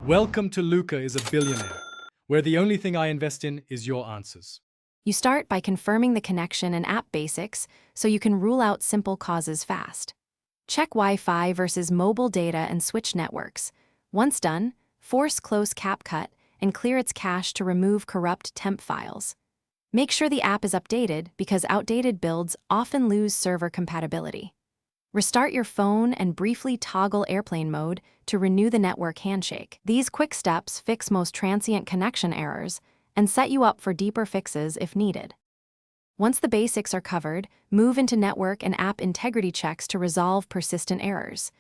Welcome to Luca is a Billionaire, where the only thing I invest in is your answers. You start by confirming the connection and app basics so you can rule out simple causes fast. Check Wi-Fi versus mobile data and switch networks. Once done, force close Capcut and clear its cache to remove corrupt temp files. Make sure the app is updated because outdated builds often lose server compatibility. Restart your phone and briefly toggle airplane mode to renew the network handshake. These quick steps fix most transient connection errors and set you up for deeper fixes if needed. Once the basics are covered, move into network and app integrity checks to resolve persistent errors.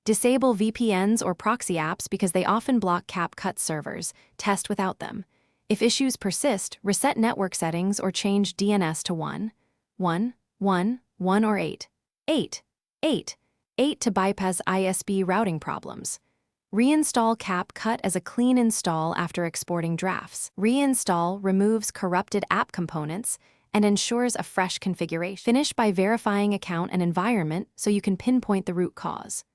Disable VPNs or proxy apps because they often block Capcut servers. Test without them. If issues persist, reset network settings or change DNS to 1, 1, 1, 1 or 8. 8 to bypass ISP routing problems. Reinstall Capcut as a clean install after exporting drafts. Reinstall removes corrupted app components and ensures a fresh configuration. Finish by verifying account and environment so you can pinpoint the root cause.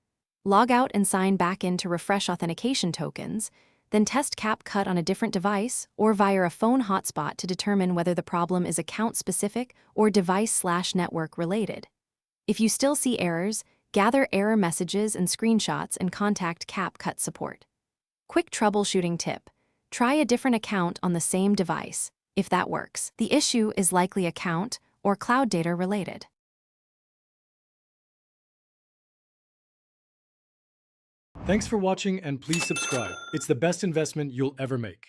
Log out and sign back in to refresh authentication tokens, then test Capcut on a different device or via a phone hotspot to determine whether the problem is account-specific or device/network related. If you still see errors, gather error messages and screenshots and contact Capcut support. Quick troubleshooting tip: try a different account on the same device. If that works, the issue is likely account or cloud data related. Thanks for watching and please subscribe. It's the best investment you'll ever make.